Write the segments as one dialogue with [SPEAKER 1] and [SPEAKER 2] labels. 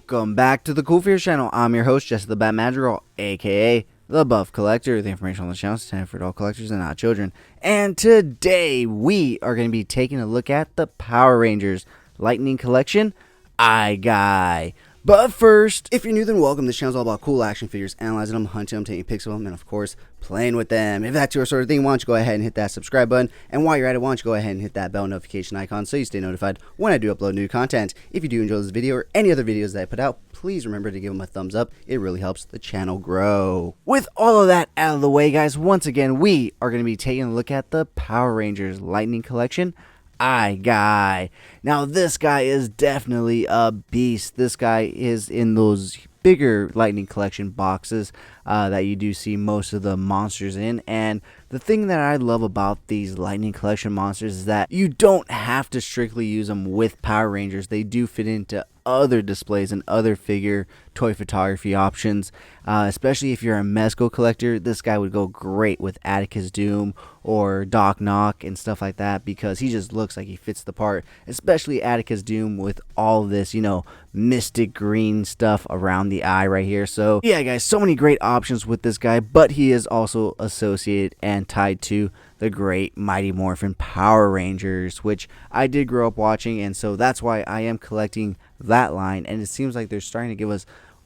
[SPEAKER 1] Welcome back to the CoolFigurez channel. I'm your host, Jesse the Bat Madrigal, aka the Buff Collector. The information on the channel is intended for adult collectors and not children. And today we are going to be taking a look at the Power Rangers Lightning Collection Eye Guy. But first, if you're new, then welcome. This channel is all about cool action figures, analyzing them, hunting them, taking pics of them, and of course, playing with them. If that's your sort of thing, why don't you go ahead and hit that subscribe button? And while you're at it, why don't you go ahead and hit that bell notification icon so you stay notified when I do upload new content. If you do enjoy this video or any other videos that I put out, please remember to give them a thumbs up. It really helps the channel grow. With all of that out of the way, guys, once again, we are going to be taking a look at the Power Rangers Lightning Collection Eye Guy. Now this guy is definitely a beast. This guy is in those bigger Lightning Collection boxes that you do see most of the monsters in. And the thing that I love about these Lightning Collection monsters is that you don't have to strictly use them with Power Rangers. They do fit into other displays and other figure toy photography options, especially if you're a Mezco collector. This guy would go great with Atticus Doom or Doc Knock and stuff like that, because he just looks like he fits the part, especially Atticus Doom with all this, you know, mystic green stuff around the eye right here. So yeah, guys, so many great options with this guy, but he is also associated and tied to the great Mighty Morphin Power Rangers, which I did grow up watching, and so that's why I am collecting that line. And it seems like they're starting to give us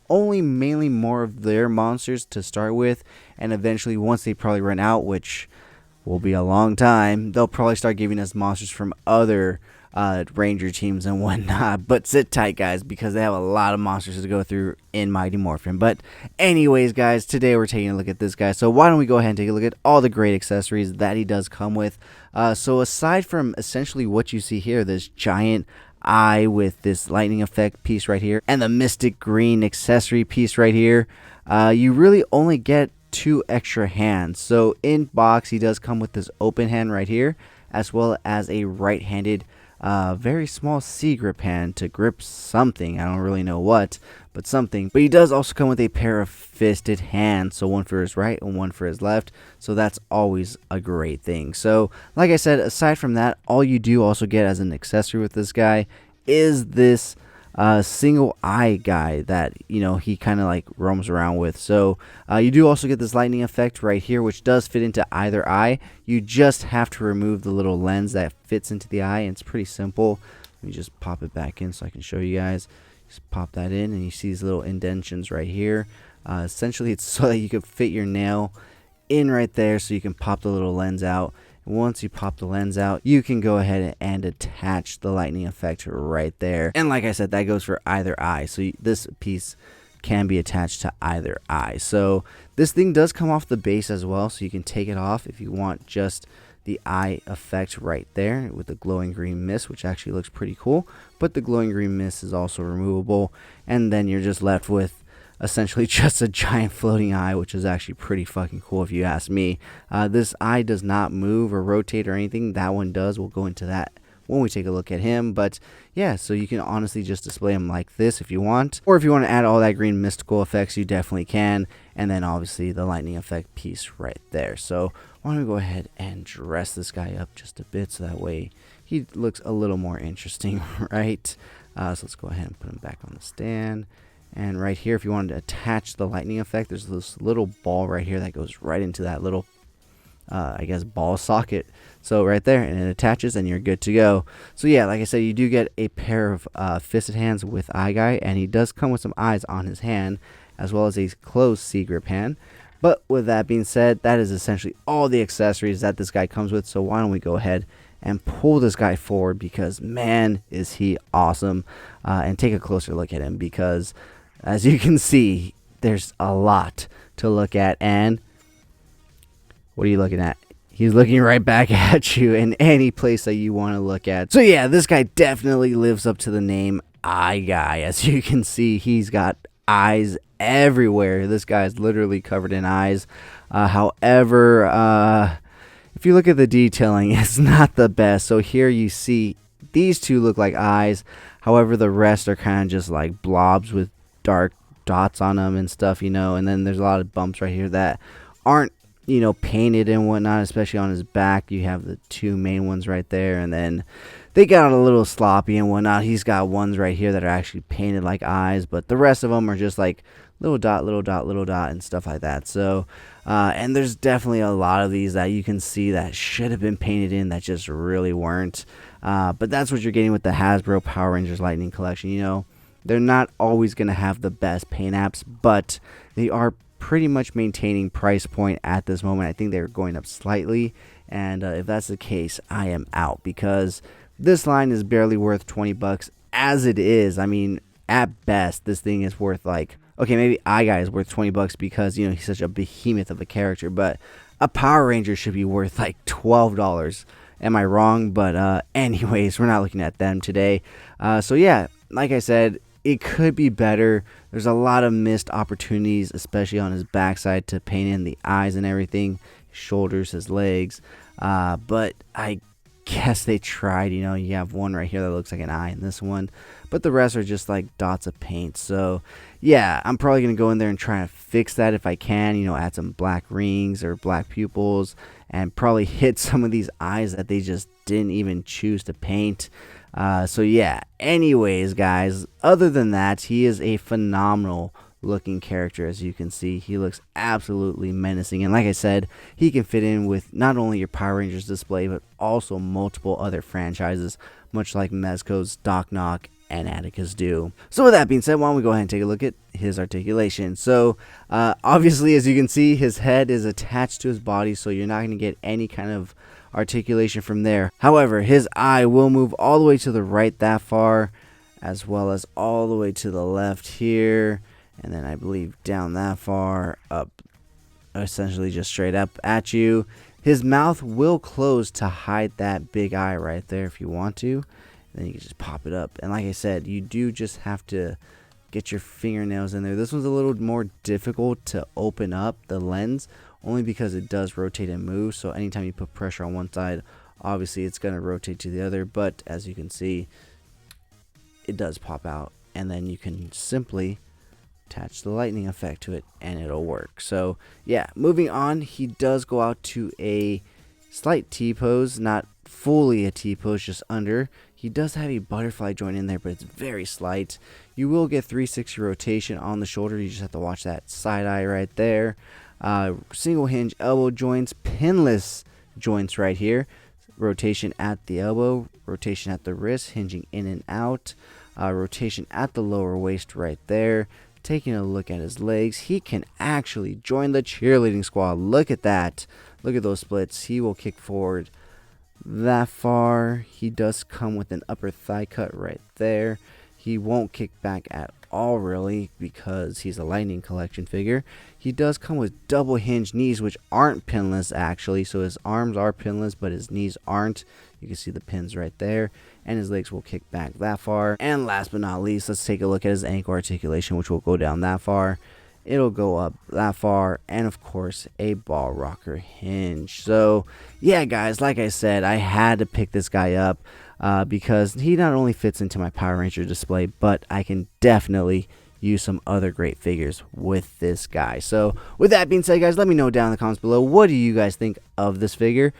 [SPEAKER 1] only mainly more of their monsters to start with, and eventually once they probably run out, which will be a long time, they'll probably start giving us monsters from other Ranger teams and whatnot. But sit tight, guys, because they have a lot of monsters to go through in Mighty Morphin. But anyways, guys, today we're taking a look at this guy, so why don't we go ahead and take a look at all the great accessories that he does come with. So aside from essentially what you see here, this giant eye with this lightning effect piece right here and the mystic green accessory piece right here, you really only get 2 extra hands. So in box, he does come with this open hand right here, as well as a right-handed very small C grip hand to grip something. I don't really know what, but something. But he does also come with a pair of fisted hands, so one for his right and one for his left, so that's always a great thing. So like I said, aside from that, all you do also get as an accessory with this guy is this single eye guy that, you know, he kind of like roams around with. So you do also get this lightning effect right here, which does fit into either eye. You just have to remove the little lens that fits into the eye, and it's pretty simple. Let me just pop it back in so I can show you guys. Just pop that in, and you see these little indentions right here. Essentially it's so that you can fit your nail in right there, so you can pop the little lens out. Once you pop the lens out, you can go ahead and attach the lightning effect right there. And like I said, that goes for either eye. So this piece can be attached to either eye. So this thing does come off the base as well, so you can take it off if you want just the eye effect right there with the glowing green mist, which actually looks pretty cool. But the glowing green mist is also removable, and then you're just left with essentially just a giant floating eye, which is actually pretty fucking cool if you ask me. This eye does not move or rotate or anything. That one does. We'll go into that when we take a look at him. But yeah, so you can honestly just display him like this if you want, or if you want to add all that green mystical effects, you definitely can. And then obviously the lightning effect piece right there. So why don't we go ahead and dress this guy up just a bit, so that way he looks a little more interesting, right? So let's go ahead and put him back on the stand. And right here, if you wanted to attach the lightning effect, there's this little ball right here that goes right into that little, I guess, ball socket. So right there, and it attaches, and you're good to go. So yeah, like I said, you do get a pair of fisted hands with Eye Guy, and he does come with some eyes on his hand, as well as a closed C grip hand. But with that being said, that is essentially all the accessories that this guy comes with. So why don't we go ahead and pull this guy forward, because man, is he awesome, and take a closer look at him, because as you can see, there's a lot to look at. And what are you looking at? He's looking right back at you in any place that you want to look at. So yeah, this guy definitely lives up to the name Eye Guy. As you can see, he's got eyes everywhere. This guy is literally covered in eyes. However, if you look at the detailing, it's not the best. So here you see these two look like eyes. However, the rest are kind of just like blobs with dark dots on them and stuff, you know. And then there's a lot of bumps right here that aren't, you know, painted and whatnot, especially on his back. You have the 2 main ones right there, and then they got a little sloppy and whatnot. He's got ones right here that are actually painted like eyes, but the rest of them are just like little dot, little dot, little dot, and stuff like that. So, and there's definitely a lot of these that you can see that should have been painted in that just really weren't. But that's what you're getting with the Hasbro Power Rangers Lightning collection. You know, they're not always going to have the best paint apps, but they are pretty much maintaining price point at this moment. I think they're going up slightly, and if that's the case, I am out, because this line is barely worth 20 bucks as it is. I mean, at best, this thing is worth like, okay, maybe Guy is worth 20 bucks because, you know, he's such a behemoth of a character, but a Power Ranger should be worth like $12. Am I wrong? But anyways, we're not looking at them today. So yeah, like I said, it could be better. There's a lot of missed opportunities, especially on his backside, to paint in the eyes and everything, his shoulders, his legs. But I guess they tried. You know, you have one right here that looks like an eye in this one, but the rest are just like dots of paint. So yeah, I'm probably gonna go in there and try to fix that if I can. You know, add some black rings or black pupils, and probably hit some of these eyes that they just didn't even choose to paint. So yeah, anyways, guys, other than that, he is a phenomenal looking character. As you can see, he looks absolutely menacing, and like I said, he can fit in with not only your Power Rangers display, but also multiple other franchises, much like Mezco's Doc Knock and Atticus do. So with that being said, why don't we go ahead and take a look at his articulation. So obviously, as you can see, his head is attached to his body, so you're not going to get any kind of articulation from there. However, his eye will move all the way to the right that far, as well as all the way to the left here, and then I believe down that far, up, essentially just straight up at you. His mouth will close to hide that big eye right there if you want to. Then you can just pop it up, and like I said, you do just have to get your fingernails in there. This one's a little more difficult to open up the lens, only because it does rotate and move. So anytime you put pressure on one side, obviously it's going to rotate to the other, but as you can see, it does pop out, and then you can simply attach the lightning effect to it and it'll work. So yeah, moving on, he does go out to a slight T-pose, not fully a T-pose, just under. He does have a butterfly joint in there, but it's very slight. You will get 360 rotation on the shoulder. You just have to watch that side eye right there. Single hinge elbow joints, pinless joints right here. Rotation at the elbow, rotation at the wrist, hinging in and out. Rotation at the lower waist right there. Taking a look at his legs, he can actually join the cheerleading squad. Look at that. Look at those splits. He will kick forward that far. He does come with an upper thigh cut right there. He won't kick back at all, really, because he's a Lightning collection figure. He does come with double hinge knees, which aren't pinless actually. So his arms are pinless, but his knees aren't. You can see the pins right there, and his legs will kick back that far. And last but not least, let's take a look at his ankle articulation, which will go down that far. It'll go up that far, and of course a ball rocker hinge. So yeah, guys, like I said, I had to pick this guy up because he not only fits into my Power Ranger display, but I can definitely use some other great figures with this guy. So with that being said, guys, let me know down in the comments below, what do you guys think of this figure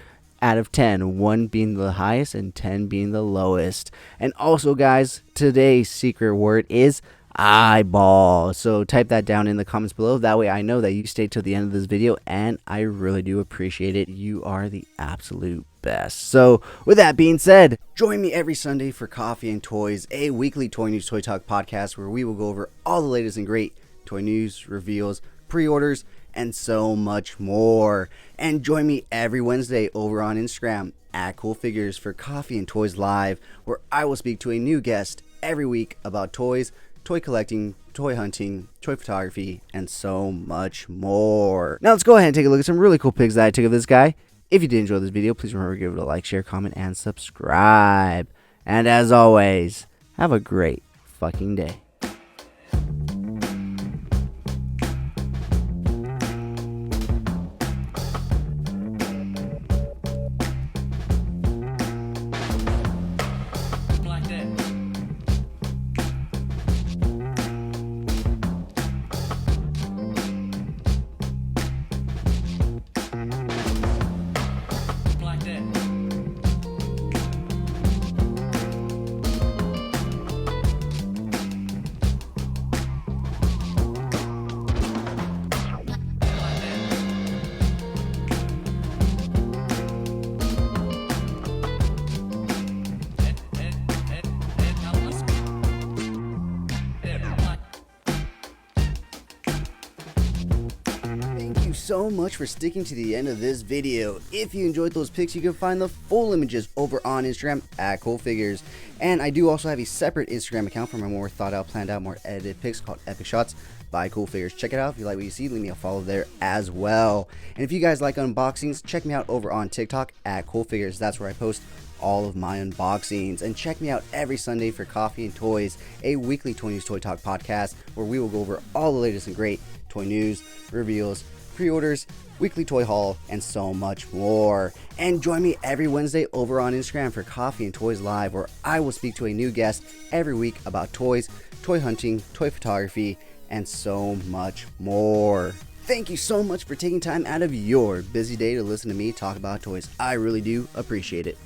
[SPEAKER 1] out of 10, 1 being the highest and 10 being the lowest. And also, guys, today's secret word is eyeball. So type that down in the comments below. That way I know that you stayed till the end of this video, and I really do appreciate it. You are the absolute best. So with that being said, join me every Sunday for Coffee and Toys, a weekly Toy News Toy Talk podcast where we will go over all the latest and great toy news, reveals, pre-orders, and so much more. And join me every Wednesday over on Instagram at CoolFigurez for Coffee and Toys Live, where I will speak to a new guest every week about toys, toy collecting, toy hunting, toy photography, and so much more. Now let's go ahead and take a look at some really cool pics that I took of this guy. If you did enjoy this video, please remember to give it a like, share, comment, and subscribe. And as always, have a great fucking day. so much for sticking to the end of this video. If you enjoyed those pics, you can find the full images over on Instagram at CoolFigurez. And I do also have a separate Instagram account for my more thought out, planned out, more edited pics called Epic Shots by CoolFigurez. Check it out. If you like what you see, leave me a follow there as well. And if you guys like unboxings, check me out over on TikTok at CoolFigurez. That's where I post all of my unboxings. And check me out every Sunday for Coffee and Toys, a weekly Toy News Toy Talk podcast where we will go over all the latest and great toy news, reveals, pre-orders, weekly toy haul, and so much more. And join me every Wednesday over on Instagram for Coffee and Toys Live, where I will speak to a new guest every week about toys, toy hunting, toy photography, and so much more. Thank you so much for taking time out of your busy day to listen to me talk about toys. I really do appreciate it.